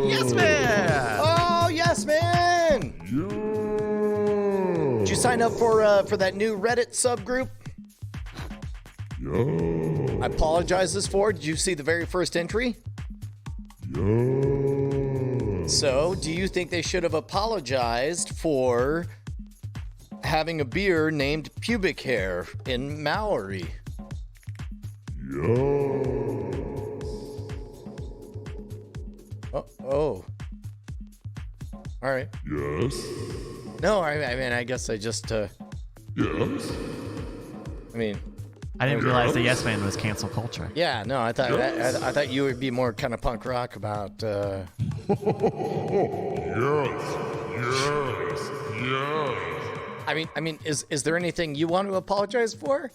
Yes, man! Oh, yes, man! Did you sign up for that new Reddit subgroup? I apologize this for. Did you see the very first entry? So, do you think they should have apologized for having a beer named Pubic Hair in Maori? Oh. All right. Yes. No, I mean, I guess I just. Yes. I mean. I didn't realize the Yes Man was cancel culture. Yeah, no, I thought I thought you would be more kind of punk rock about. Yes. I mean, is there anything you want to apologize for?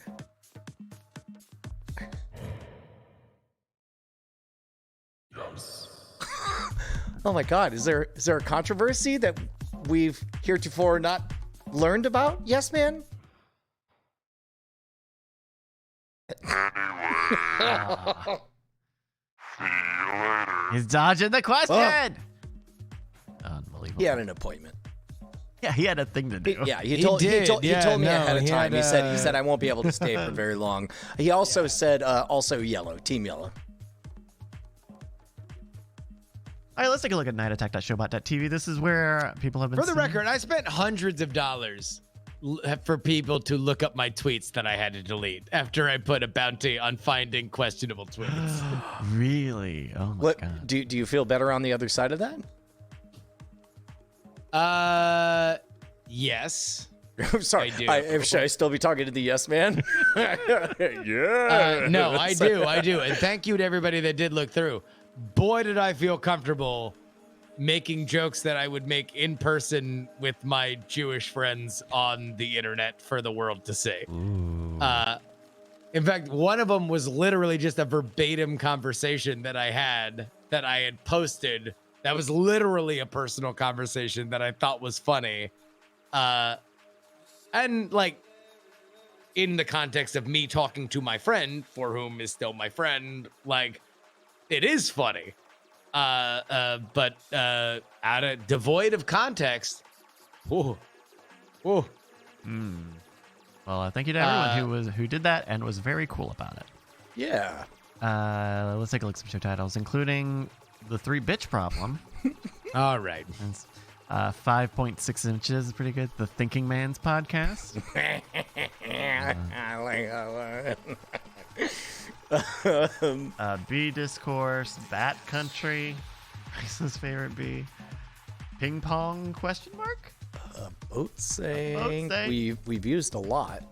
Yes. Oh my God, is there a controversy that we've heretofore not learned about? Yes, man. He's dodging the question. Unbelievable. He had an appointment. Yeah, he had a thing to do. He told me ahead of time. He said I won't be able to stay for very long. He also said also yellow, team yellow. All right, let's take a look at nightattack.showbot.tv. This is where people have been. For the record, I spent hundreds of dollars for people to look up my tweets that I had to delete after I put a bounty on finding questionable tweets. Really? Oh my God. Do you feel better on the other side of that? Yes. I'm sorry. I do. Should I still be talking to the yes man? Yeah. No, I do. And thank you to everybody that did look through. Boy, did I feel comfortable making jokes that I would make in person with my Jewish friends on the internet for the world to see. In fact, one of them was literally just a verbatim conversation that I had posted. That was literally a personal conversation that I thought was funny. And like in the context of me talking to my friend, for whom is still my friend, like it is funny. But out of devoid of context. Whoa. Well, thank you to everyone who did that and was very cool about it. Yeah. Let's take a look at some show titles, including The 3 Bitch Problem. All right. 5.6 inches is pretty good. The Thinking Man's Podcast. I like that one. Bee Discourse, Bat Country, Rice's favorite bee, Ping Pong question mark? Boat saying. We've used a lot.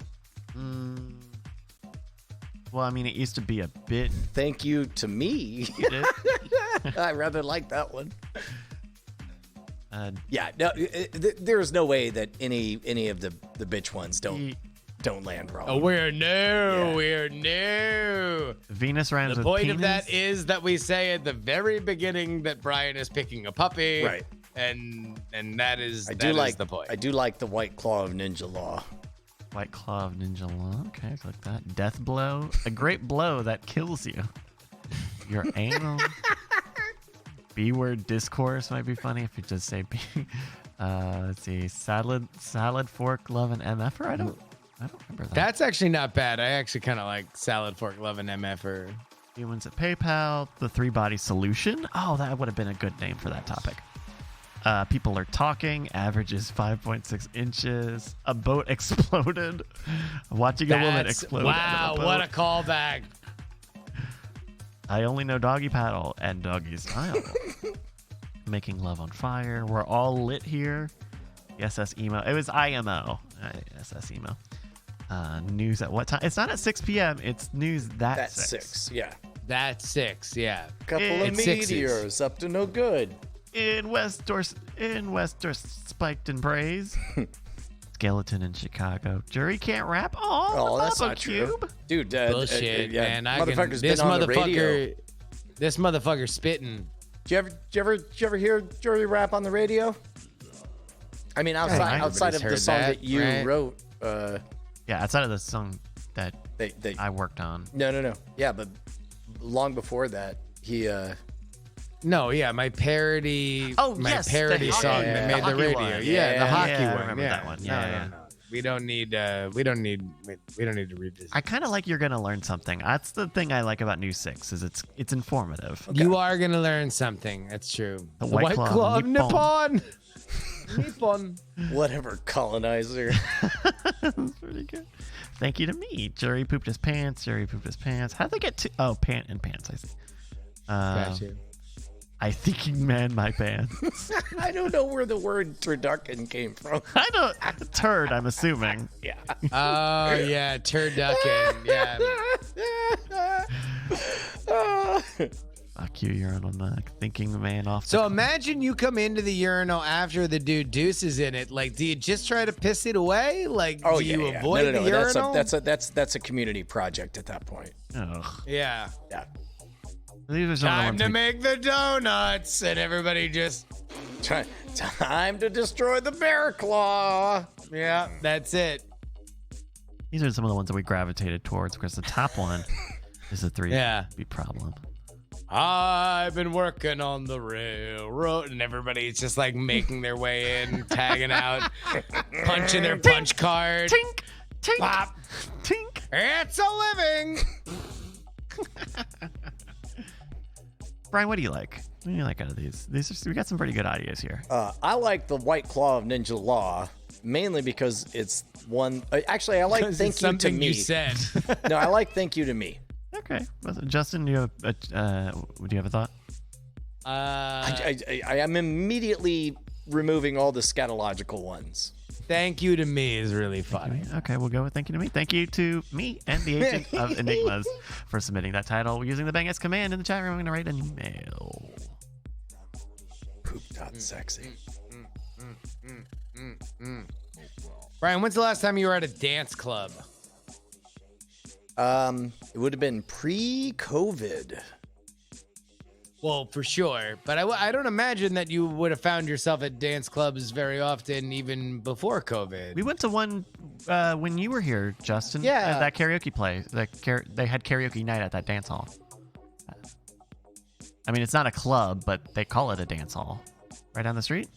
Well, I mean, it used to be a bit. Thank you to me. You did? I rather like that one. Yeah, no, there's no way that any of the bitch ones don't land wrong. Oh, we're new. Venus rhymes The with point penis. of that is that we say at the very beginning that Brian is picking a puppy. Right. And that is the point. I do like the White Claw of Ninja Law. White Claw of Ninja Law. Okay, click that. Death Blow. A great blow that kills you. Your anal. B-word discourse might be funny if you just say B. Let's see. Salad, fork, love, and MFer. I don't remember that. That's actually not bad. I actually kind of like salad, fork, love, and MFer. Humans at PayPal. The 3-body solution. Oh, that would have been a good name for that topic. People are talking. Average is 5.6 inches. A boat exploded. Watching a woman explode. Wow, what a callback. I only know doggy paddle and doggy style. Making love on fire. We're all lit here. SS emo. It was IMO. SS emo. News at what time? It's not at 6 p.m. It's news that's 6. Yeah. That's 6, yeah. Couple of meteors up to no good. In West Dorset, spiked in praise. Skeleton in Chicago. Jury can't rap. Oh, that's not cube. True. Dude, bullshit, man. This motherfucker spitting. Did you ever hear jury rap on the radio? I mean, outside of the song that you wrote. Yeah, outside of the song that They I worked on. no. Yeah, but long before that, he No, yeah, my parody. Oh, my yes, parody the song hockey- that the made the hockey radio. one. Yeah, the hockey Yeah, I one. remember yeah. that one. Yeah. No. We don't need. We don't need to revisit. I kind of like you're gonna learn something. That's the thing I like about New Six is it's informative. You are gonna learn something. That's true. The White Claw of Nippon. Nippon. whatever colonizer. That's pretty good. Thank you to me. Jerry pooped his pants. How'd they get to? Oh, pant and pants. I see. Gotcha. I thinking man my pants. I don't know where the word turducken came from. I don't turd. I'm assuming. Yeah. Oh yeah, turducken. Yeah. Fuck you, urinal nut. Thinking the man off. So imagine you come into the urinal after the dude deuces in it. Like, do you just try to piss it away? Like, Oh do yeah, you yeah. avoid No. the urinal? That's a community project at that point. Ugh. Yeah. Yeah. These are some of Time the to ones make the donuts, and everybody just. Time to destroy the bear claw. Yeah, that's it. these are some of the ones that we gravitated towards because the top one is a 3 Yeah. B problem. I've been working on the railroad, and everybody's just like making their way in, tagging out, punching their punch card. Tink, tink, Pop. tink. It's a living. Brian, what do you like? What do you like out of these? We got some pretty good ideas here. I like the White Claw of Ninja Law mainly because it's one. Actually, I like It's Thank You to something Me. you said. No, I like Thank You to Me. Okay, Justin, do you have a thought? I am immediately removing all the scatological ones. Thank you to me is really funny. Okay, we'll go with thank you to me. Thank you to me and the agent of Enigmas for submitting that title using the Bang S command in the chat room. I'm going to write an email. Poop.sexy. Brian, when's the last time you were at a dance club? It would have been pre-COVID. Well, for sure. But I don't imagine that you would have found yourself at dance clubs very often, even before COVID. We went to one when you were here, Justin. Yeah. That karaoke play. They had karaoke night at that dance hall. I mean, it's not a club, but they call it a dance hall. Right down the street.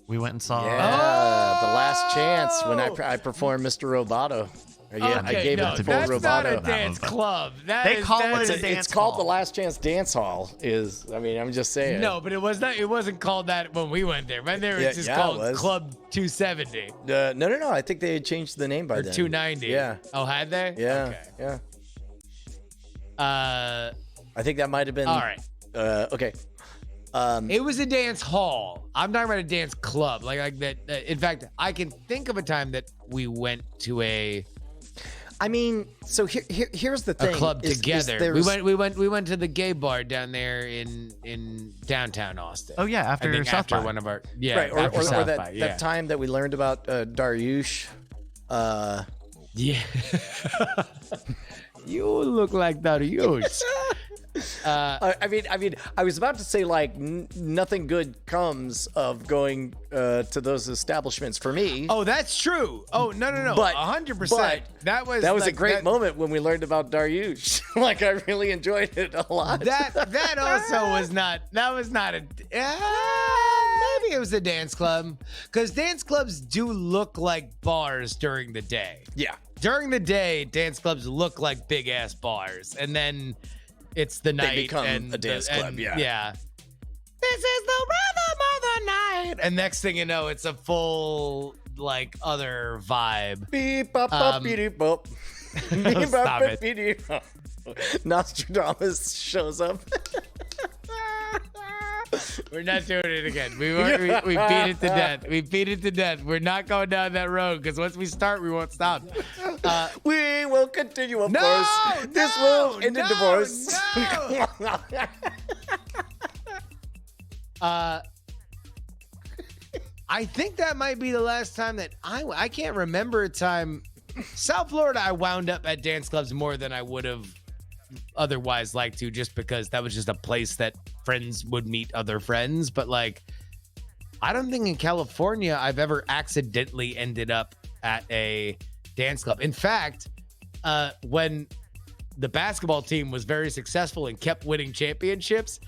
We went and saw. Yeah, the last chance when I performed Mr. Roboto. Yeah, I gave it to that's full not a Roboto. dance club. They call it a dance It's called hall. the Last Chance Dance Hall. I'm just saying. No, but it was not. It wasn't called that when we went there. When there was just it called was. Club 270 No. I think they had changed the name by or then. 290. Yeah. Oh, had they? Yeah. Okay. Yeah. I think that might have been. All right. Okay. It was a dance hall. I'm talking about a dance club, like that. In fact, I can think of a time that we went to a I mean, so here's the thing. club is together. there's- We went to the gay bar down there in downtown Austin. Oh yeah, after I think South after by. one of our right, after or South that, by, yeah. that time that we learned about Daryush. Yeah. You look like Darius. I mean, I was about to say like nothing good comes of going to those establishments for me. Oh, that's true. Oh, no. But 100%. That was a like, great moment when we learned about Daryush. Like I really enjoyed it a lot. That also was not. That was not a. Maybe it was a dance club, because dance clubs do look like bars during the day. Yeah. During the day, dance clubs look like big ass bars, and then it's the night. become and a dance club, yeah. Yeah. This is the rhythm of the night, and next thing you know, it's a full like other vibe. Beep bop bop beep bop. Beep Stop bop it. beep bop. Nostradamus shows up. We're not doing it again. We beat it to death. We beat it to death. We're not going down that road, because once we start, we won't stop. We will continue, of No, course. This will end in divorce. No. I think that might be the last time that I can't remember a time. South Florida, I wound up at dance clubs more than I would have otherwise liked to, just because that was just a place that friends would meet other friends. But like, I don't think in California I've ever accidentally ended up at a dance club. In fact, when the basketball team was very successful and kept winning championships,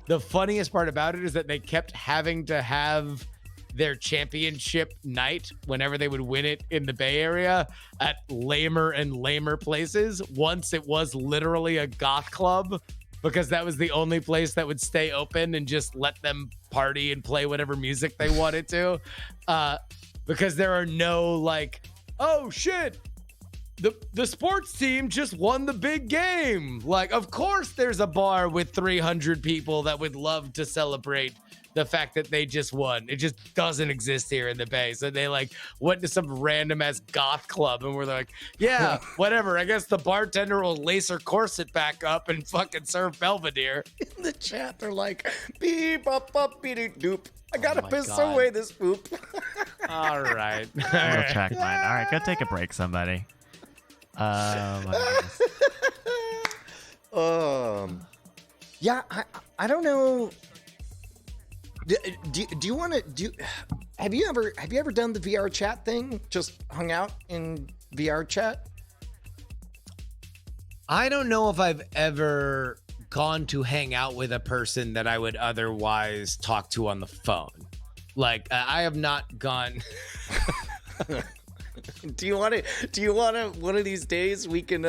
the funniest part about it is that they kept having to have their championship night whenever they would win it in the Bay Area at lamer and lamer places. Once it was literally a goth club because that was the only place that would stay open and just let them party and play whatever music they wanted to. Because there are no like, oh shit, the sports team just won the big game. Like, of course there's a bar with 300 people that would love to celebrate the fact that they just won. It just doesn't exist here in the Bay. So they like went to some random ass goth club and were like, yeah, whatever. I guess the bartender will lace her corset back up and fucking serve Belvedere. In the chat, they're like, beep, up, beep, doop. I gotta my piss God. away this poop. All right. We'll check mine. All right, go take a break, somebody. My goodness. Yeah, I don't know. Do you want to have you ever done the VR chat thing? Just hung out in VR chat? I don't know if I've ever gone to hang out with a person that I would otherwise talk to on the phone. Like, I have not gone. Do you want to one of these days we can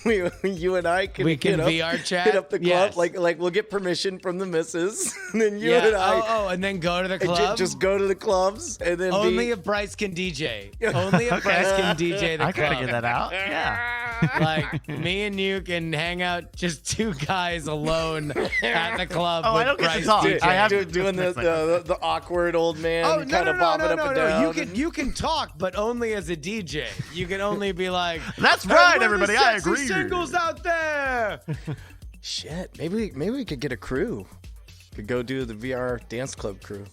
you and I can VR chat, hit up the club, yes. like we'll get permission from the missus, and then you and I and then go to the and club. just go to the clubs, and then Only if Bryce can DJ. Only if Bryce can DJ the I club. gotta get that out. Yeah. Like, me and you can hang out, just two guys alone at the club. Oh, with I don't get to Bryce talk. DJ. I have to doing the awkward old man kind of bobbing up and down. You can talk, but only as a DJ. You can only be like, That's "Hey, right, we're the everybody. I sexy agree. Singles out there. Shit, maybe we could get a crew. Could go do the VR dance club crew.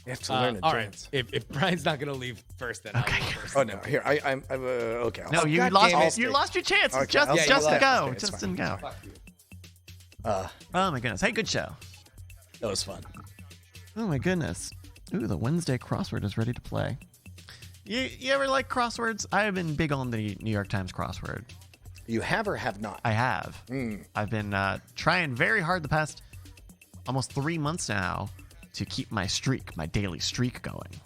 You have to learn to all dance. right. If Brian's not gonna leave first, then I'll leave first. Oh no, here I'm okay. No, you God lost damn it. it. You lost your chance. Okay, Just I'll stay. just Yeah, go. you left. Just go. Fuck you. Oh my goodness. Hey, good show. That was fun. Oh my goodness. Ooh, the Wednesday crossword is ready to play. You ever like crosswords? I have been big on the New York Times crossword. You have or have not? I have. I've been trying very hard the past almost 3 months now to keep my daily streak going.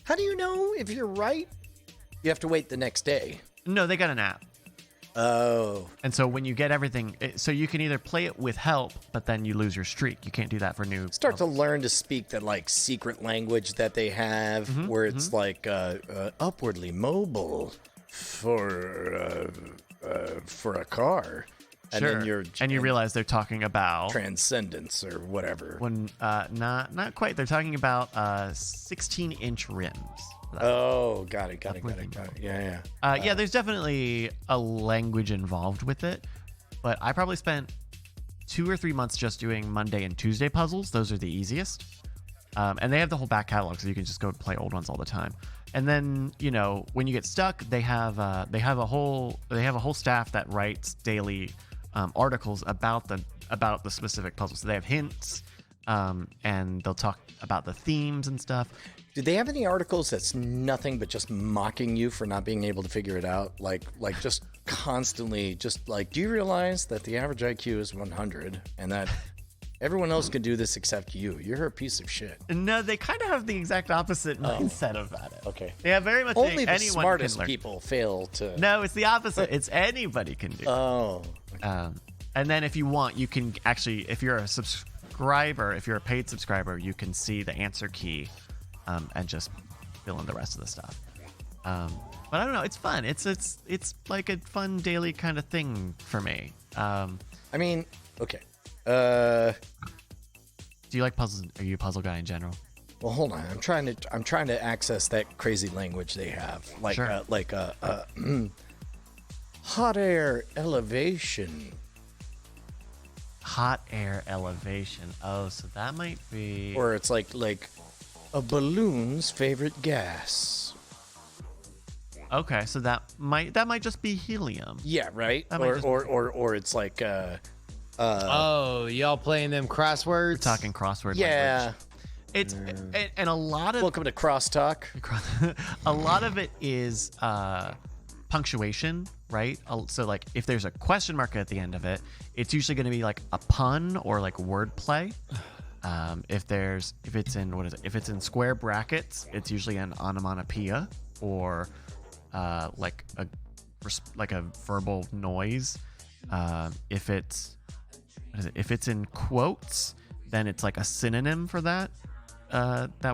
How do you know if you're right? You have to wait the next day. No, they got an app. Oh. And so when you get everything, so you can either play it with help, but then you lose your streak. You can't do that for new. Start to learn to speak that like secret language that they have where it's like upwardly mobile for a car. And then you realize they're talking about transcendence or whatever. when not quite. They're talking about 16-inch rims. Oh, got it. Yeah. Yeah, there's definitely a language involved with it, but I probably spent 2 or 3 months just doing Monday and Tuesday puzzles. Those are the easiest, and they have the whole back catalog, so you can just go play old ones all the time. And then when you get stuck, they have a whole staff that writes daily articles about the specific puzzles. So they have hints, and they'll talk about the themes and stuff. Do they have any articles that's nothing but just mocking you for not being able to figure it out? Like just constantly, just like, do you realize that the average IQ is 100 and that everyone else can do this except you? You're a piece of shit. No, they kind of have the exact opposite mindset about it. Okay. They have very much Only the anyone smartest can learn. people fail to. No, it's the opposite. It's anybody can do. Oh. And then if you want, you can actually, if you're a subscriber, if you're a paid subscriber, you can see the answer key and just fill in the rest of the stuff. But I don't know. It's fun. It's like a fun daily kind of thing for me. I mean, okay. Do you like puzzles? Are you a puzzle guy in general? Well, hold on. I'm trying to access that crazy language they have, like Sure. hot air elevation. Hot air elevation. Oh, so that might be. Or it's like a balloon's favorite gas. Okay, so that might just be helium. Yeah, right. That might just- Or it's like Oh, y'all playing them crosswords? Talking crossword yeah. language. It's and a lot of Welcome to Crosstalk. a lot of it is punctuation, right? So like if there's a question mark at the end of it, it's usually going to be like a pun or like wordplay. If it's in square brackets, it's usually an onomatopoeia or like a verbal noise. If it's in quotes, then it's like a synonym for that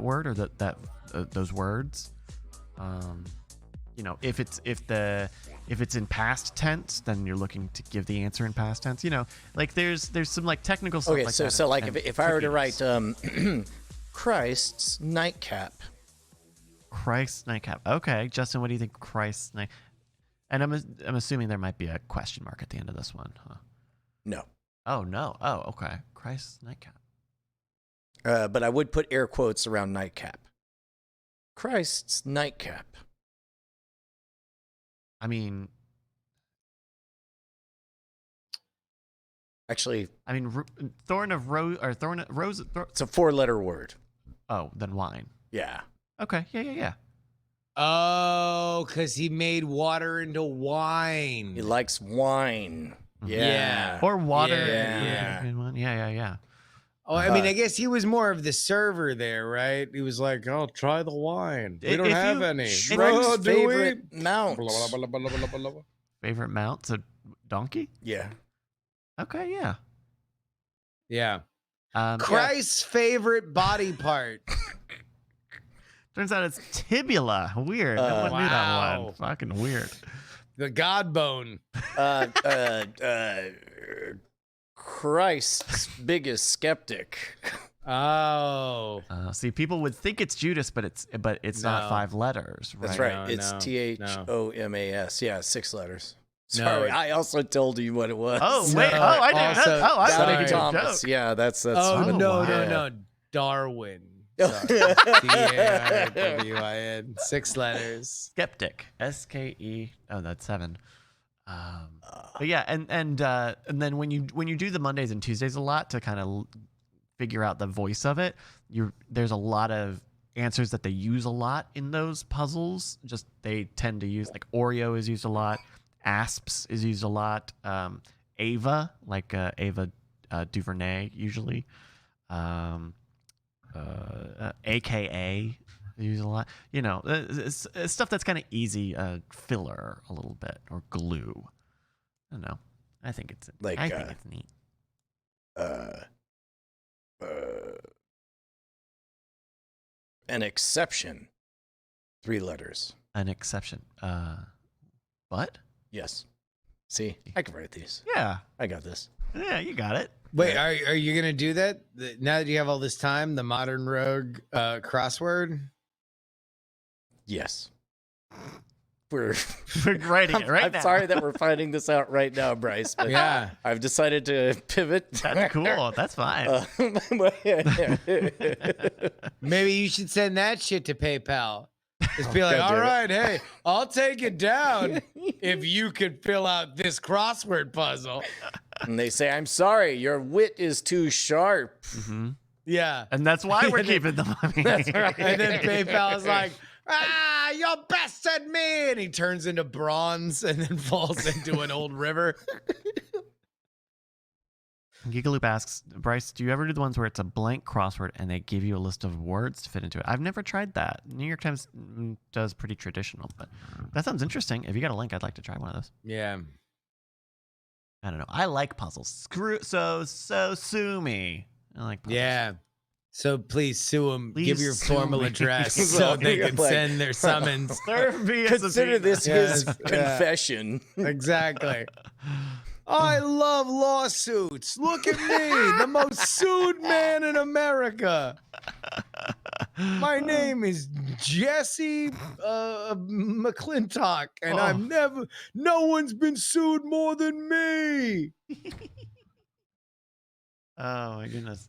word or those words. If it's in past tense, then you're looking to give the answer in past tense. Like there's some like technical stuff. Okay, like so that so like and if I were to write trickiness. Christ's nightcap. Christ's nightcap. Okay, Justin, what do you think? Christ's night. And I'm assuming there might be a question mark at the end of this one, huh? No. Oh no. Oh, okay. Christ's nightcap. But I would put air quotes around nightcap. Christ's nightcap. I mean, Actually, thorn of rose or thorn rose. it's a 4-letter word. Oh, then wine. Yeah. Okay. Yeah. Oh, because he made water into wine. He likes wine. Yeah. Or water. Yeah. Yeah. Oh, I mean, I guess he was more of the server there, right? He was like, "I'll try the wine. We don't If have you- any." Shrek's Do we? favorite mount. Favorite mount's a donkey. Yeah. Okay. Yeah. Yeah. Yeah. Christ's favorite body part. Turns out it's tibula. Weird. No one knew that Wow. one. Fucking weird. The God bone. Christ's biggest skeptic. Oh. See, people would think it's Judas, but it's not No. 5 letters. Right? That's right. No, It's no, Thomas. Yeah, 6 letters. No, Sorry, it- I also told you what it was. Oh wait. No, I didn't. also- Oh, I thought sorry. it was a Thomas. joke. Yeah, that's. Oh, Oh, no, wow. no. Darwin. Sorry. D-A-R-W-I-N. 6 letters. Skeptic. S-K-E. Oh, that's 7. But yeah, and then when you do the Mondays and Tuesdays a lot to kind of figure out the voice of it, there's a lot of answers that they use a lot in those puzzles. Just they tend to use like Oreo is used a lot, asps is used a lot, Ava like Ava DuVernay usually, AKA they use a lot. It's stuff that's kind of easy, filler a little bit or glue. I don't know. I think it's Like, I think it's neat. An exception. 3 letters. An exception. What? Yes. See, I can write these. Yeah. I got this. Yeah, you got it. Wait, are you going to do that? Now that you have all this time, the modern rogue crossword? Yes. We're Writing it right I'm now. sorry that we're finding this out right now, Bryce. But Yeah. I've decided to pivot. That's cool. That's fine. Maybe you should send that shit to PayPal. Just be like, God all damn it. right, hey, I'll take it down if you could fill out this crossword puzzle. And they say, "I'm sorry, your wit is too sharp." Mhm. Yeah. And that's why we're keeping the money. That's right. And then PayPal is like, you're best at me. And he turns into bronze and then falls into an old river. Gigaloop asks, Bryce, do you ever do the ones where it's a blank crossword and they give you a list of words to fit into it? I've never tried that. New York Times does pretty traditional, but that sounds interesting. If you got a link, I'd like to try one of those. Yeah. I don't know. I like puzzles. So sue me. I like puzzles. Yeah. So please sue him. Please Give your sue formal me. address So so they you're can like- send their summons. Serve me as a Consider this subpoena. his Yes, yeah. confession. Exactly. I love lawsuits. Look at me, the most sued man in America. My name is Jesse McClintock, and no one's been sued more than me. Oh my goodness.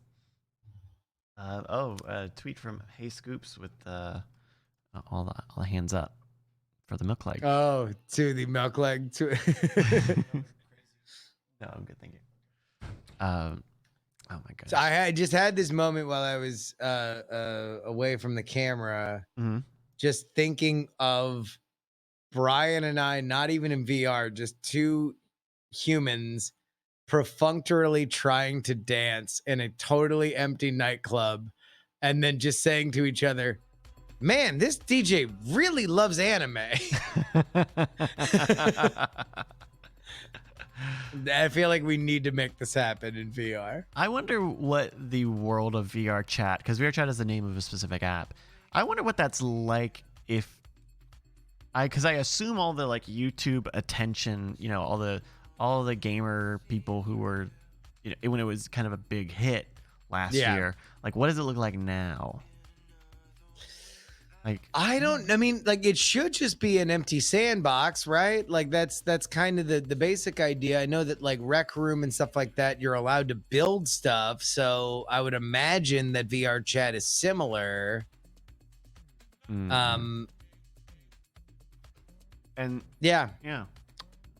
A tweet from Hey Scoops with all the hands up for the milk leg. Oh, to the milk leg. No, I'm good, thank you. Oh my goodness. So I just had this moment while I was away from the camera, Mhm. just thinking of Brian and I, not even in VR, just two humans perfunctorily trying to dance in a totally empty nightclub, and then just saying to each other, "Man, this DJ really loves anime." I feel like we need to make this happen in VR. I wonder what the world of VR chat, because VR chat is the name of a specific app. I wonder what that's like if because I assume all the like YouTube attention, you know, all the gamer people who were, you know, when it was kind of a big hit last year, like what does it look like now? Like I mean, like it should just be an empty sandbox, right? Like that's kind of the basic idea. I know that like Rec Room and stuff like that, you're allowed to build stuff. So I would imagine that VR chat is similar. and Yeah. yeah.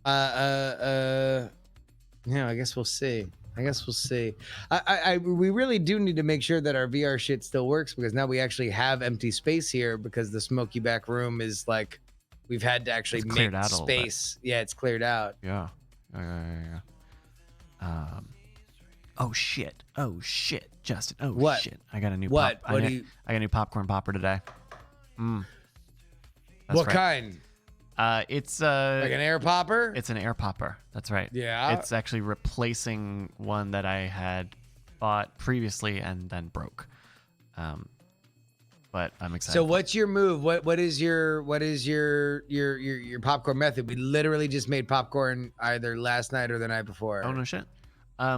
I guess we'll see. We really do need to make sure that our VR shit still works, because now we actually have empty space here, because the smoky back room is like we've had to actually It's make cleared out a little bit. space. Yeah, it's cleared out. Yeah. Oh shit, Justin. Oh What? shit. I got a new What? I got a new popcorn popper today. That's What right. kind? It's Like an air popper? It's an air popper. That's right. Yeah. It's actually replacing one that I had bought previously and then broke. But I'm excited. So what's your move? What is your popcorn method? We literally just made popcorn either last night or the night before. Oh no shit.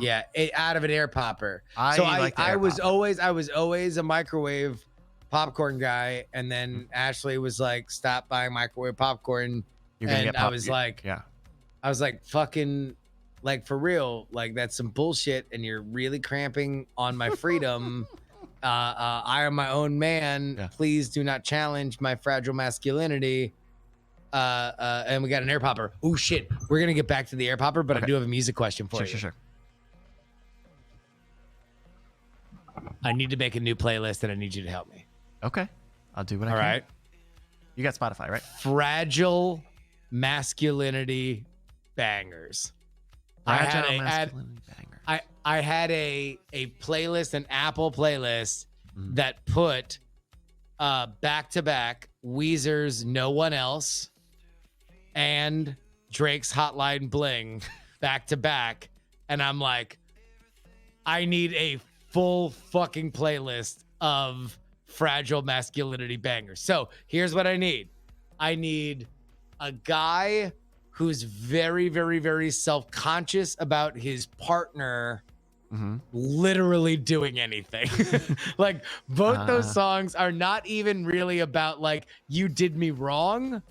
Yeah, out of an air popper. I like the air I was popper. always a microwave popcorn guy, and then Ashley was like, "Stop buying microwave popcorn." You're gonna And get I was like, yeah. fucking, like for real, like that's some bullshit, and you're really cramping on my freedom. I am my own man. Yeah. Please do not challenge my fragile masculinity. And we got an air popper. Oh shit, we're gonna get back to the air popper, but Okay. I do have a music question for you. Sure. I need to make a new playlist, and I need you to help me. Okay. I'll do what I All can. right. You got Spotify, right? Fragile masculinity bangers. Fragile masculinity banger. I had a playlist, an Apple playlist that put back to back Weezer's No One Else and Drake's Hotline Bling back to back. And I'm like, I need a full fucking playlist of fragile masculinity bangers. So here's what I need. I need a guy who's very, very, very self-conscious about his partner literally doing anything. Like both those songs are not even really about like, you did me wrong.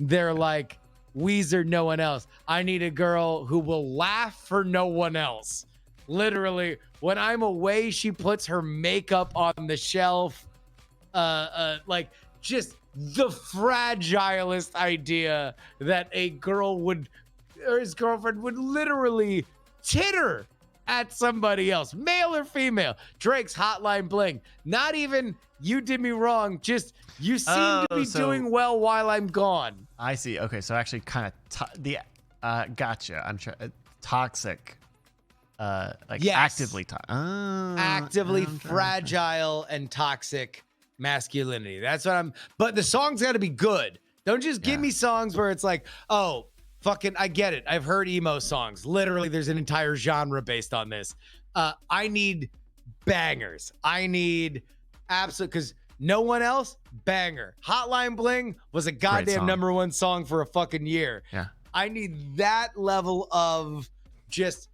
They're like, Weezer, No One Else. I need a girl who will laugh for no one else. Literally, when I'm away, she puts her makeup on the shelf. Like just the fragilest idea that a girl would, or his girlfriend would literally titter at somebody else, male or female. Drake's Hotline Bling. Not even you did me wrong. Just you seem to be doing well while I'm gone. I see. Okay, so actually kind of gotcha. I'm sure toxic. Like Yes. actively Actively fragile and toxic masculinity. That's what I'm. But the song's got to be good. Don't just give me songs where it's like, oh, fucking, I get it. I've heard emo songs. Literally, there's an entire genre based on this. I need bangers. I need absolute, because No One Else, banger. Hotline Bling was a goddamn song. #1 song for a fucking year. Yeah. I need that level of just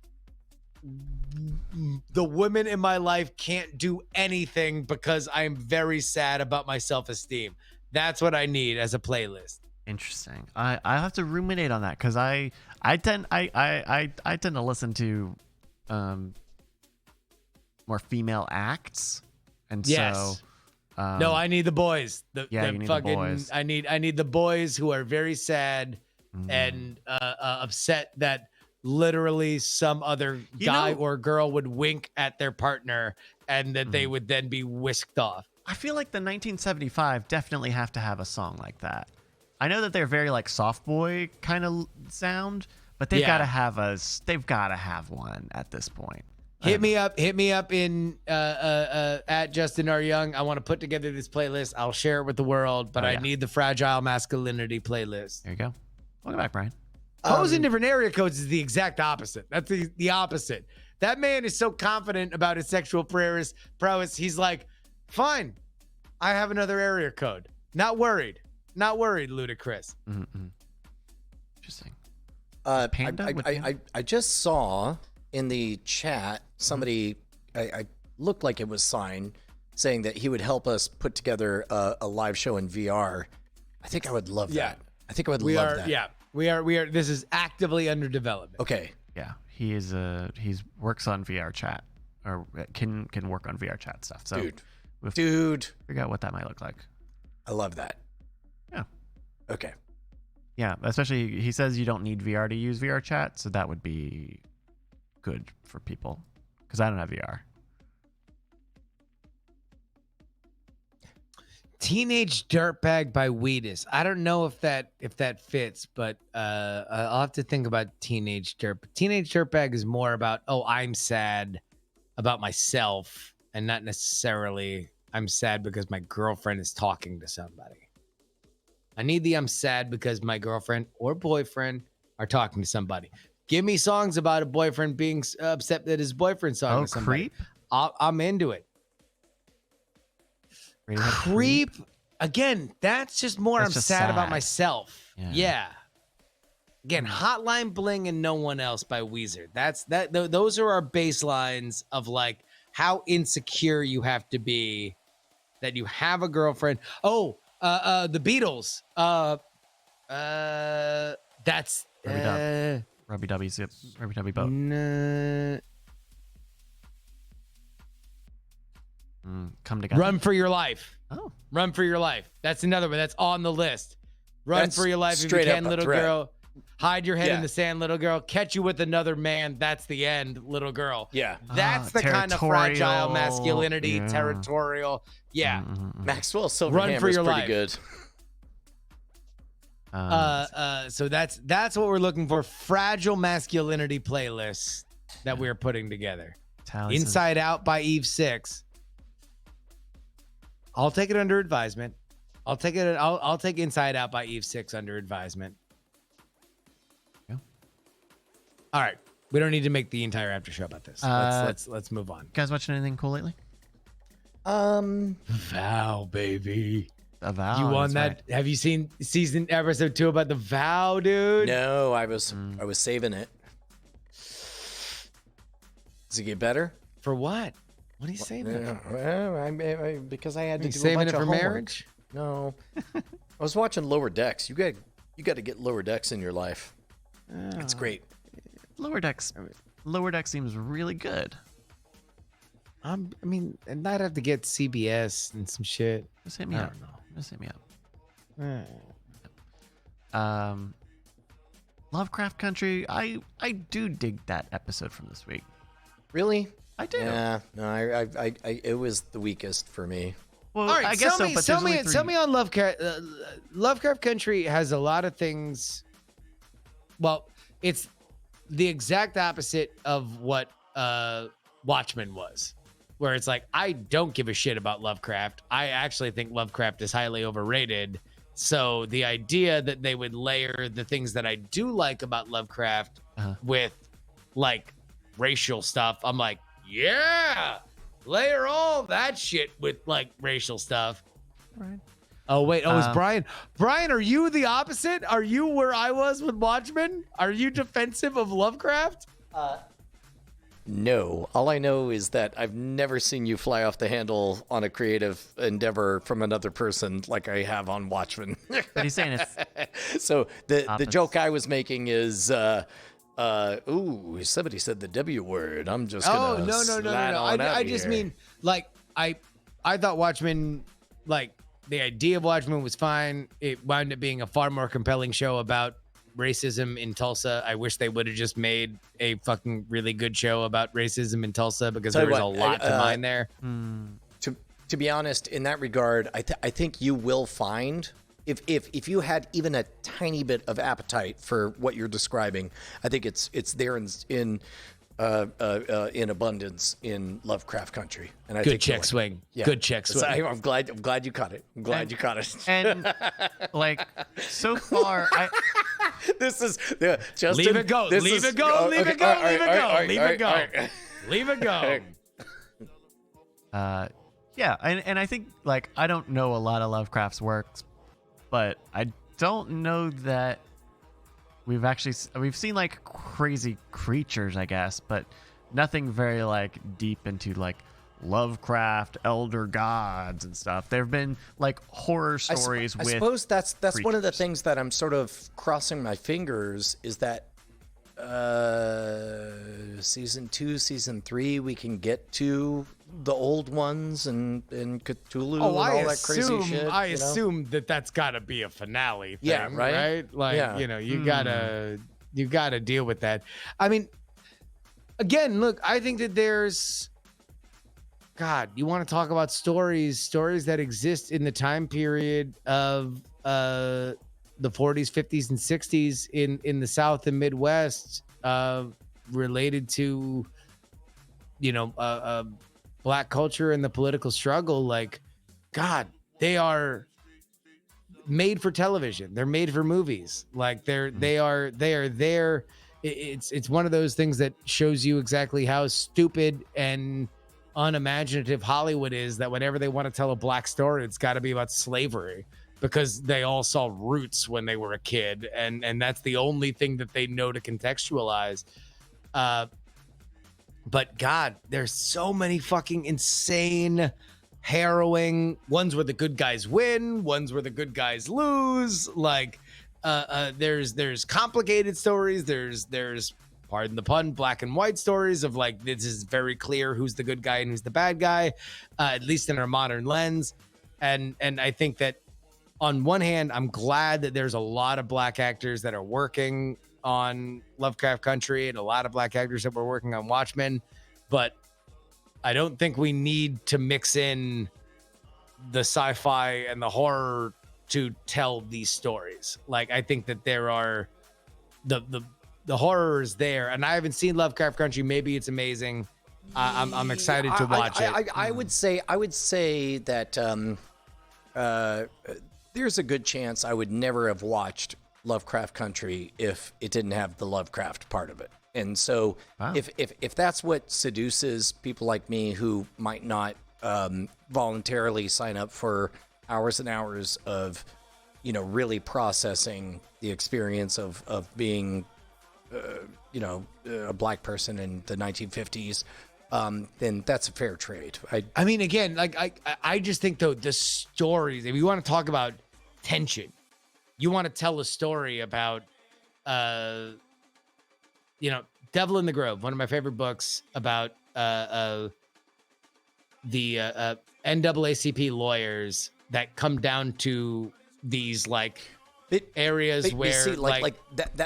the women in my life can't do anything because I'm very sad about my self-esteem. That's what I need as a playlist. Interesting. I have to ruminate on that because I tend to listen to more female acts, and Yes. so No, I need the boys. you need the boys. I need the boys who are very sad and upset that literally some other guy know- or girl would wink at their partner and that they would then be whisked off. I feel like the 1975 definitely have to have a song like that. I know that they're very like soft boy kind of sound, but they've Yeah. got to have they've got to have one at this point. Hit me up in at Justin R. Young. I want to put together this playlist. I'll share it with the world, but Oh, I yeah. need the Fragile Masculinity playlist. There you go. Welcome back, Brian. Pose in different area codes is the exact opposite. That's the opposite. That man is so confident about his sexual prowess. He's like, fine, I have another area code. Not worried, Ludacris. Mm-hmm. Interesting. I, with I just saw in the chat somebody, I looked like it was Sign, saying that he would help us put together a live show in VR. I think I would love Yeah. that. I think I would love that. Yeah, we are. This is actively under development. Okay. Yeah, he's works on VR chat or can work on VR chat stuff. So we'll Dude, figure out what that might look like. I love that. Yeah. Okay. Yeah, especially he says you don't need VR to use VR chat, so that would be good for people because I don't have VR. Teenage Dirtbag by Wheatus. I don't know if that fits, but I'll have to think about Teenage Dirtbag is more about, I'm sad about myself and not necessarily I'm sad because my girlfriend is talking to somebody. I need the I'm sad because my girlfriend or boyfriend are talking to somebody. Give me songs about a boyfriend being upset that his boyfriend's talking to somebody. Creep? I'm into it. Radiohead Creep. Again, that's just more That's I'm just sad about sad. myself. Yeah. Yeah. Again, Hotline Bling and No One Else by Weezer. Those are our baselines of like how insecure you have to be that you have a girlfriend. The Beatles. That's Rubby Dubby Zip, Rubby Dubby Boat. Come together. Run for Your Life. Oh, Run for Your Life. That's another one that's on the list. Run That's for your life if you straight up can, a little threat. girl. Hide your head in Yeah. the sand, little girl. Catch you with another man. That's the end, little girl. Yeah. That's the kind of fragile territorial. masculinity, Yeah. territorial. Yeah. Maxwell Run Silverhammer for is your pretty life. good. So that's what we're looking for. Fragile masculinity playlist that we're putting together. Tally says- Inside Out by Eve 6. I'll take it under advisement. I'll take Inside Out by Eve 6 under advisement. Yeah. All right. We don't need to make the entire after show about this. Let's move on. You guys watching anything cool lately? Vow, baby. A Vow. You won that's that. right. Have you seen episode 2 about the vow, dude? No, I was saving it. Does it get better? For what? What are you saying? Well, because I had to You do a saving bunch it of for homework. marriage? No, I was watching Lower Decks. You got to get Lower Decks in your life. It's great. Lower Decks seems really good. I mean, and I'd have to get CBS and some shit. Just hit me I up. don't know. Just hit me Eh. up. Lovecraft Country. I do dig that episode from this week. Really? I do. Yeah. No, I it was the weakest for me. Well, All right, I guess tell so. me, But tell there's only me, three. tell me on Lovecraft. Lovecraft Country has a lot of things. Well, it's the exact opposite of what Watchmen was, where it's like I don't give a shit about Lovecraft. I actually think Lovecraft is highly overrated. So the idea that they would layer the things that I do like about Lovecraft with like racial stuff, I'm like, yeah, layer all that shit with like racial stuff. Right. Oh wait, it's Brian. Brian, are you the opposite? Are you where I was with Watchmen? Are you defensive of Lovecraft? No, all I know is that I've never seen you fly off the handle on a creative endeavor from another person like I have on Watchmen. But he's saying it's So the Opposites. joke I was making is, somebody said the W word. I'm just Oh gonna no. slide on out I just here. mean like I thought Watchmen, like the idea of Watchmen was fine. It wound up being a far more compelling show about racism in Tulsa. I wish they would have just made a fucking really good show about racism in Tulsa, because Tell there you was a what, lot to mine there. To be honest, in that regard, I think you will find if you had even a tiny bit of appetite for what you're describing, I think it's there in abundance in Lovecraft Country. And I Good think check swing. Yeah. Good check So swing. I'm glad you caught it. I'm glad you caught it. And like so far, This is Justin. Leave it go. Leave it go. Leave it go. Leave it go. Leave it go. Leave it go. yeah, and I think like I don't know a lot of Lovecraft's works, but I don't know that we've seen like crazy creatures, I guess, but nothing very like deep into like Lovecraft, elder gods and stuff. There've been like horror stories I with suppose that's one of the creatures. things that I'm sort of crossing my fingers is that season 2, season 3 we can get to the old ones and Cthulhu and all that crazy shit. I you know? assume that that's got to be a finale thing, Yeah, right? Like, Yeah. you know, you gotta deal with that. I mean, again, look, I think that there's, God, you want to talk about stories that exist in the time period of the 40s, 50s, and 60s in the South and Midwest, related to, you know, Black culture and the political struggle. Like, God, they are made for television. They're made for movies. Like they are there. It's one of those things that shows you exactly how stupid and unimaginative Hollywood is, that whenever they want to tell a Black story, it's got to be about slavery, because they all saw Roots when they were a kid, and that's the only thing that they know to contextualize. But God, there's so many fucking insane, harrowing ones where the good guys win, ones where the good guys lose. Like, there's complicated stories. There's, pardon the pun, black and white stories of like, this is very clear who's the good guy and who's the bad guy, at least in our modern lens. And I think that on one hand, I'm glad that there's a lot of Black actors that are working on Lovecraft Country and a lot of Black actors that were working on Watchmen, but I don't think we need to mix in the sci-fi and the horror to tell these stories. Like, I think that there are the horror is there, and I haven't seen Lovecraft Country. Maybe it's amazing. I'm excited to watch it. I would say that there's a good chance I would never have watched Lovecraft Country if it didn't have the Lovecraft part of it. And so if that's what seduces people like me who might not voluntarily sign up for hours and hours of, you know, really processing the experience of being, you know, a Black person in the 1950s, then that's a fair trade. I mean, again, like I just think though, the stories, if you want to talk about tension, you want to tell a story about, you know, Devil in the Grove, one of my favorite books about the NAACP lawyers that come down to these like areas where see,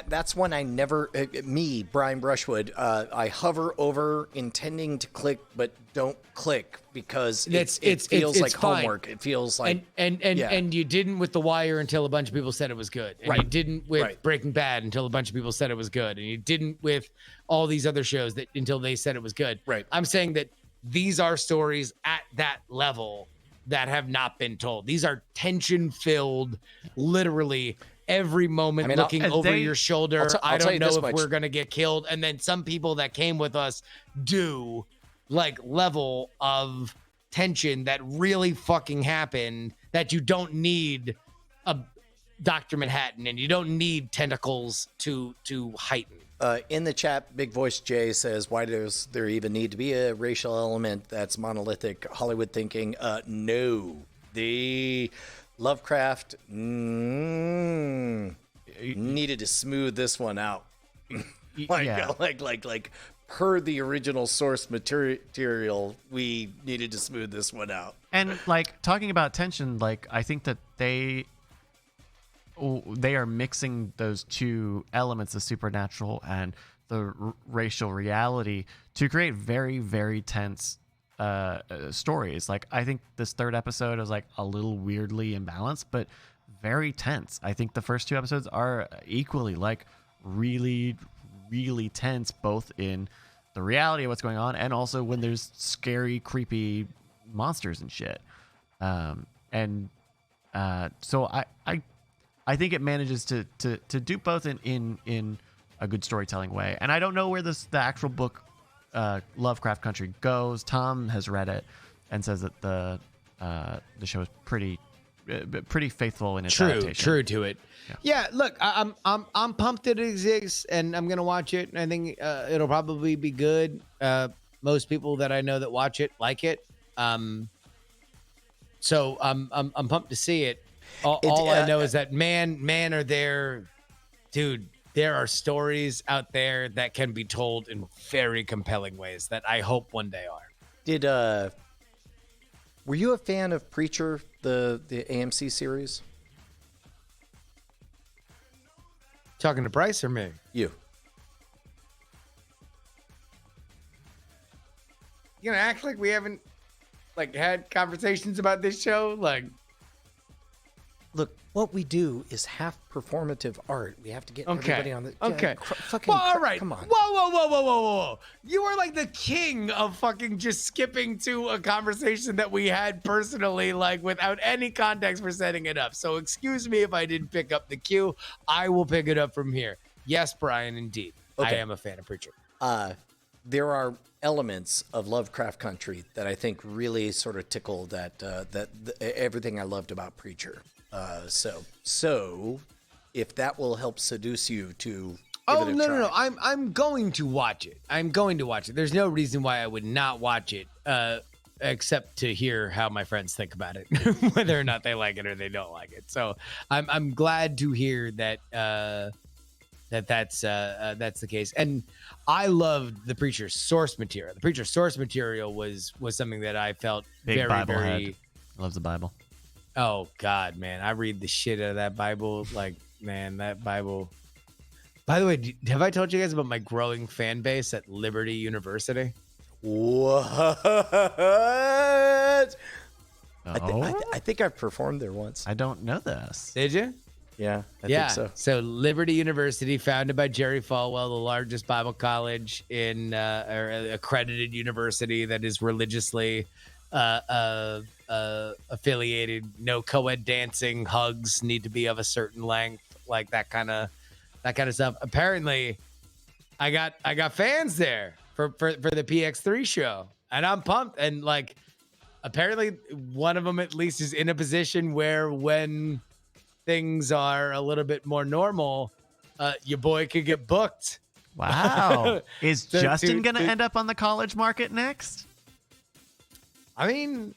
that's one I never me Brian Brushwood I hover over intending to click but don't click because it feels like fine. homework. It feels like and you didn't with The Wire until a bunch of people said it was good, and Right. you didn't with Right. Breaking Bad until a bunch of people said it was good, and you didn't with all these other shows that until they said it was good. Right. I'm saying that these are stories at that level that have not been told. These are tension-filled, literally every moment looking over your shoulder. I don't know if we're going to get killed. And then some people that came with us do like level of tension that really fucking happened that you don't need a Dr. Manhattan and you don't need tentacles to heighten. in the chat, Big Voice Jay says, why does there even need to be a racial element that's monolithic Hollywood thinking? No. The Lovecraft needed to smooth this one out. like per the original source material, we needed to smooth this one out. And like talking about tension, like I think that they they are mixing those two elements, the supernatural and the racial reality, to create very, very tense stories. Like, I think this third episode is like a little weirdly imbalanced, but very tense. I think the first two episodes are equally like really, really tense, both in the reality of what's going on and also when there's scary, creepy monsters and shit. So I think it manages to do both in a good storytelling way. And I don't know where the actual book Lovecraft Country goes. Tom has read it and says that the show is pretty faithful in its adaptation. True to it. Yeah, look, I'm pumped it exists, and I'm gonna watch it. And I think it'll probably be good. Most people that I know that watch it like it. So I'm pumped to see it. All I know is that man are there, dude. There are stories out there that can be told in very compelling ways that I hope one day are. Were you a fan of Preacher, the AMC series? Talking to Bryce or me? You. You gonna act like we haven't had conversations about this show? Look, what we do is half performative art. We have to get everybody on the... Okay. All right. Come on. Whoa. You are like the king of fucking just skipping to a conversation that we had personally, without any context for setting it up. So excuse me if I didn't pick up the cue. I will pick it up from here. Yes, Brian, indeed. Okay. I am a fan of Preacher. There are elements of Lovecraft Country that I think really sort of tickle everything I loved about Preacher. So if that will help seduce you to give it a try. No. I'm going to watch it. There's no reason why I would not watch it, except to hear how my friends think about it, whether or not they like it or they don't like it. So I'm glad to hear that that's the case. And I loved the Preacher's source material. The Preacher's source material was something that I felt big very, Bible very head. Loves the Bible. Oh God, man. I read the shit out of that Bible. Man, that Bible. By the way, have I told you guys about my growing fan base at Liberty University? What? I think I've performed there once. I don't know this. Did you? Yeah, I think so. So Liberty University, founded by Jerry Falwell, the largest Bible college or accredited university that is religiously affiliated. No co-ed dancing, hugs need to be of a certain length, that kind of stuff. Apparently, I got fans there for the PX3 show, and I'm pumped. And apparently, one of them at least is in a position where when things are a little bit more normal, your boy could get booked. Wow. Is Justin going to end up on the college market next? I mean,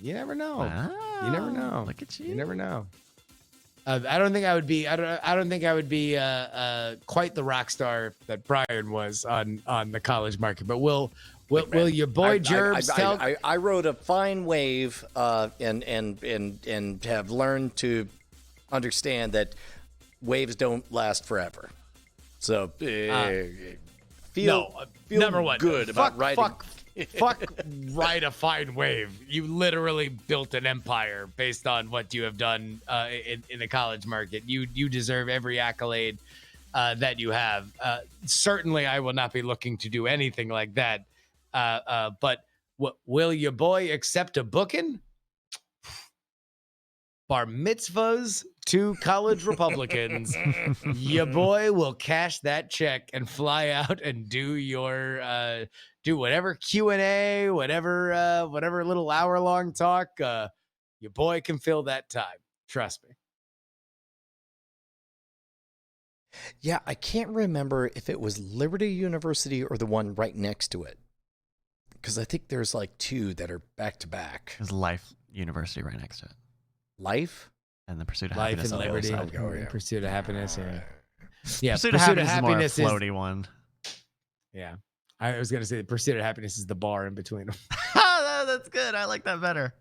you never know. Wow. You never know. Look at you. You never know. I don't think I would be. I don't think I would be quite the rock star that Brian was on the college market. But will your boy Jerbs tell? I rode a fine wave, and have learned to understand that waves don't last forever. So feel number one, good about riding. Fuck ride a fine wave. You literally built an empire based on what you have done in the college market. You deserve every accolade that you have. Certainly, I will not be looking to do anything like that. But will your boy accept a booking? Bar mitzvahs to college Republicans. Your boy will cash that check and fly out and do your do whatever Q&A, whatever little hour-long talk. Your boy can fill that time. Trust me. Yeah, I can't remember if it was Liberty University or the one right next to it, because I think there's two that are back to back. There's Life University right next to it. Life and the Pursuit of Life Happiness. and Liberty. Pursuit of Happiness. Yeah. Pursuit of Happiness is more a floaty one. Yeah. I was going to say the Pursuit of Happiness is the bar in between them. Oh, that's good. I like that better.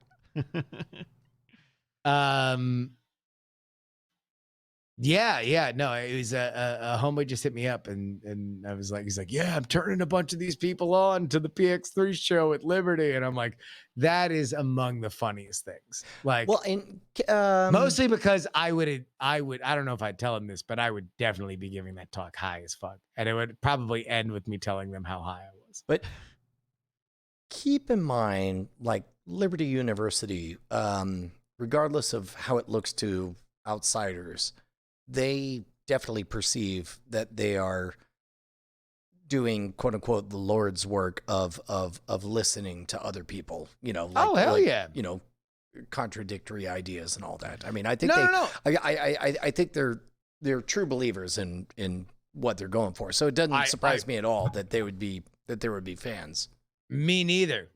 Yeah. No, it was a homeboy just hit me up and I was like, he's like, yeah, I'm turning a bunch of these people on to the PX3 show at Liberty. And I'm like, that is among the funniest things. Like, Well, and mostly because I don't know if I'd tell him this, but I would definitely be giving that talk high as fuck. And it would probably end with me telling them how high I was. but keep in mind, like Liberty University, regardless of how it looks to outsiders, they definitely perceive that they are doing quote unquote the Lord's work of listening to other people. You know, like, Oh, hell yeah. You know, contradictory ideas and all that. I mean, I think No. I think they're true believers in what they're going for. So it doesn't surprise me at all that there would be fans. Me neither.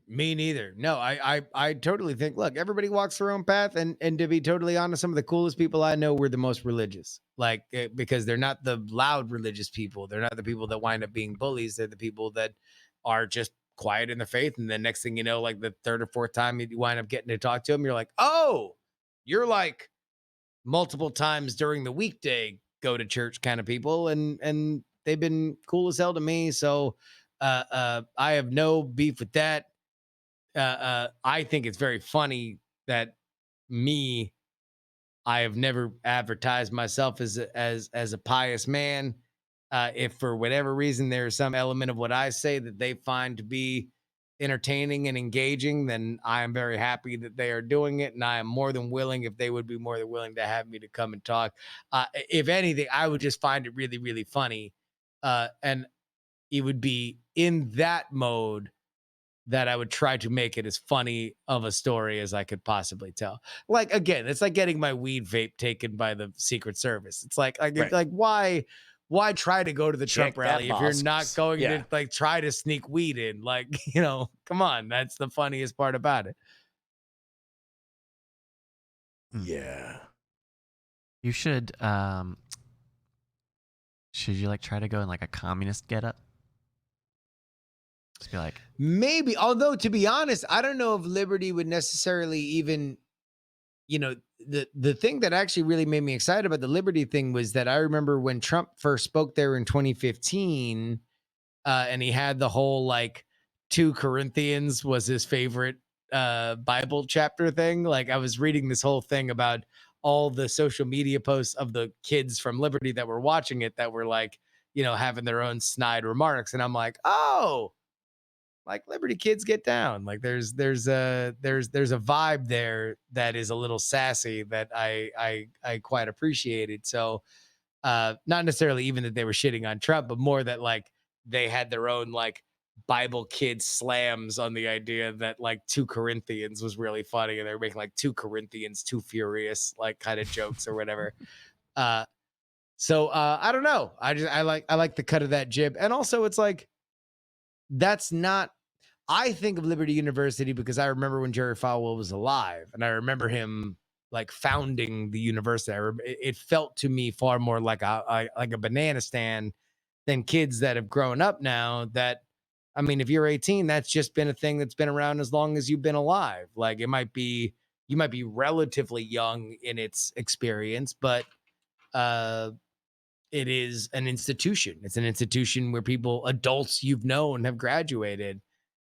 No, I totally think, look, everybody walks their own path. And to be totally honest, some of the coolest people I know were the most religious, like, because they're not the loud religious people. They're not the people that wind up being bullies. They're the people that are just quiet in their faith. And then next thing you know, like the third or fourth time you wind up getting to talk to them, you're like, oh, you're like multiple times during the weekday go to church kind of people. And they've been cool as hell to me. So, I have no beef with that. I think it's very funny that I have never advertised myself as a pious man. If for whatever reason there's some element of what I say that they find to be entertaining and engaging, then I am very happy that they are doing it, and I am more than willing, if they would be more than willing to have me to come and talk. If anything, I would just find it really, really funny, and it would be in that mode that I would try to make it as funny of a story as I could possibly tell. Like, again, it's like getting my weed vape taken by the Secret Service. It's like Right. why try to go to the Check Trump rally that if you're box. not going Yeah. to like try to sneak weed in? Like, come on, that's the funniest part about it. Yeah. You should you like try to go in like a communist getup? Just be like, Maybe, although to be honest, I don't know if Liberty would necessarily even, the thing that actually really made me excited about the Liberty thing was that I remember when Trump first spoke there in 2015, and he had the whole like 2 Corinthians was his favorite Bible chapter thing. Like, I was reading this whole thing about all the social media posts of the kids from Liberty that were watching it that were like, having their own snide remarks. And I'm like, oh, like Liberty kids get down. Like there's a vibe there that is a little sassy that I quite appreciated. So not necessarily even that they were shitting on Trump, but more that like they had their own like Bible kids slams on the idea that like 2 Corinthians was really funny, and they were making like 2 Corinthians too furious like kind of jokes or whatever. So I don't know. I like the cut of that jib. And also it's like, that's not, I think of Liberty University because I remember when Jerry Falwell was alive, and I remember him like founding the university. It felt to me far more like a banana stand than kids that have grown up now. That, I mean, if you're 18, that's just been a thing that's been around as long as you've been alive. Like, you might be relatively young in its experience, but it is an institution. It's an institution where adults you've known have graduated.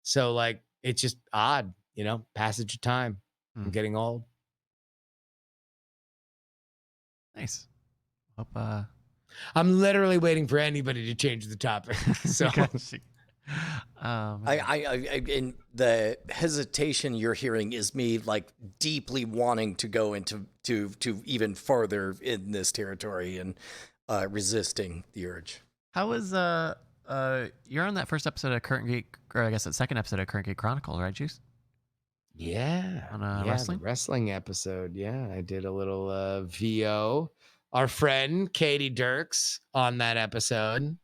So like, it's just odd, passage of time. I'm getting old. nice. Hope I'm literally waiting for anybody to change the topic. So In the hesitation you're hearing is me like deeply wanting to go into even further in this territory and resisting the urge. how was you're on that first episode of Current Geek, or I guess that second episode of Current Geek Chronicles, right, Juice? yeah, On wrestling? The wrestling episode. Yeah, I did a little VO. Our friend Katie Dirks on that episode.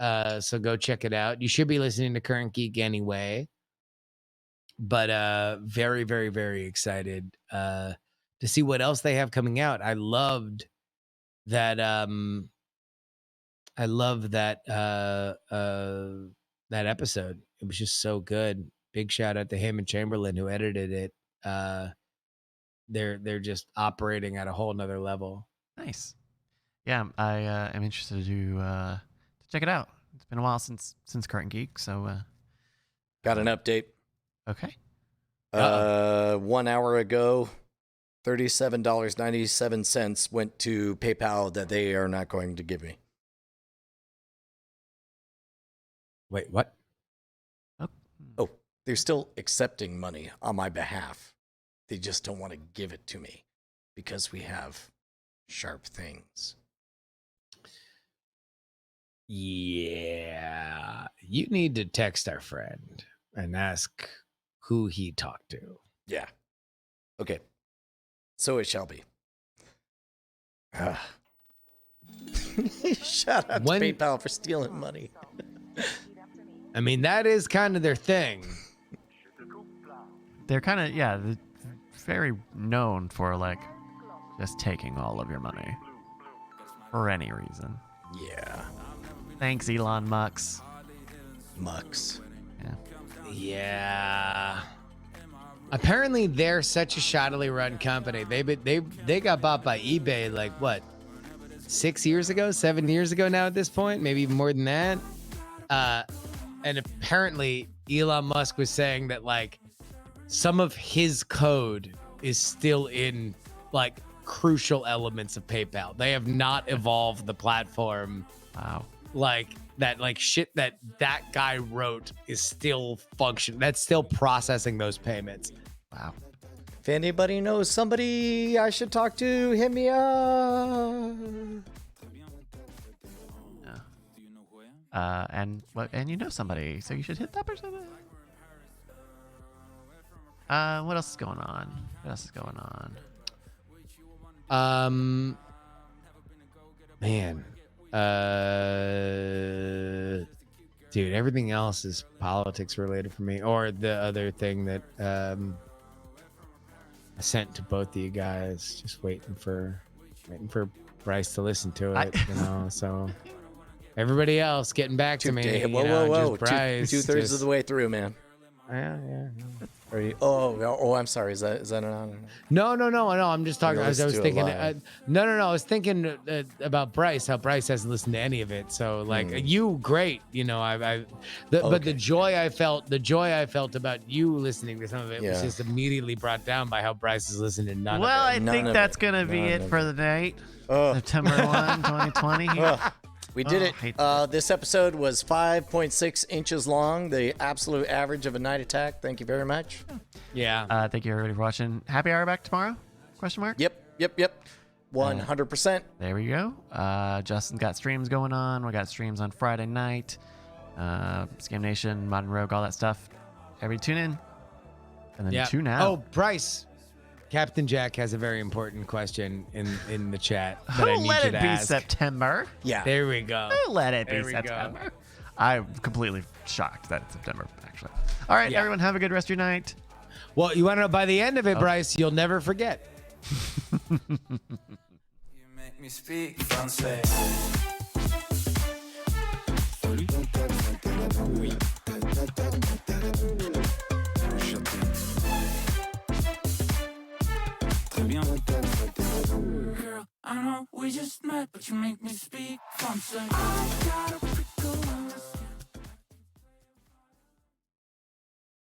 So go check it out. You should be listening to Current Geek anyway. But very, very, very excited to see what else they have coming out. I loved that that episode. It was just so good. Big shout out to him and Chamberlain who edited it. They're just operating at a whole nother level. Nice. yeah, I am interested to check it out. It's been a while since Carton Geek, so Got an update. okay. 1 hour ago, $37.97 went to PayPal that they are not going to give me. Wait, what? Oh, they're still accepting money on my behalf. They just don't want to give it to me because we have sharp things. Yeah. You need to text our friend and ask who he talked to. Yeah. Okay. So it shall be. Shout out to PayPal for stealing money. I mean, that is kind of their thing. They're kind of, yeah, they're very known for, like, just taking all of your money for any reason. Yeah. Thanks, Elon Musk. Mucks. Yeah. Yeah. Apparently, they're such a shoddily run company. They got bought by eBay like what, 7 years ago now at this point, maybe even more than that. And apparently, Elon Musk was saying that like some of his code is still in like crucial elements of PayPal. They have not evolved the platform. Wow. Like that, like shit that guy wrote is still function. That's still processing those payments. Wow. If anybody knows somebody I should talk to, hit me up. And you know somebody, so you should hit that person. What else is going on? Man, dude, everything else is politics related for me. Or the other thing that I sent to both of you guys, just waiting for Bryce to listen to it, you know. So everybody else getting back to me. Whoa. Just Bryce, Two-thirds of the way through, man. Yeah. Are you, oh, I'm sorry. Is that an honor? No. I'm just talking. I was thinking. I was thinking about Bryce. How Bryce hasn't listened to any of it. So like you, great. You know, but the joy I felt about you listening to some of it was just immediately brought down by how Bryce is listening to none of it. Well, I think that's gonna be it for the night. September 1, 2020. We did it. This episode was 5.6 inches long, the absolute average of a night attack. Thank you very much. Yeah. Thank you everybody for watching. Happy hour back tomorrow? Question mark? Yep. 100%. There we go. Justin's got streams going on. We got streams on Friday night. Scam Nation, Modern Rogue, all that stuff. Everybody tune in. And then tune out. Oh, Bryce. Captain Jack has a very important question in the chat that I need let you it to be ask. September. Yeah. There we go. Let it be There we September. go. I'm completely shocked that it's September, actually. All right, everyone, have a good rest of your night. Well, you want to know, by the end of it, Bryce, you'll never forget. You make me speak Francais. Très bien. Girl, I know we just met, but you make me speak Francais. I got a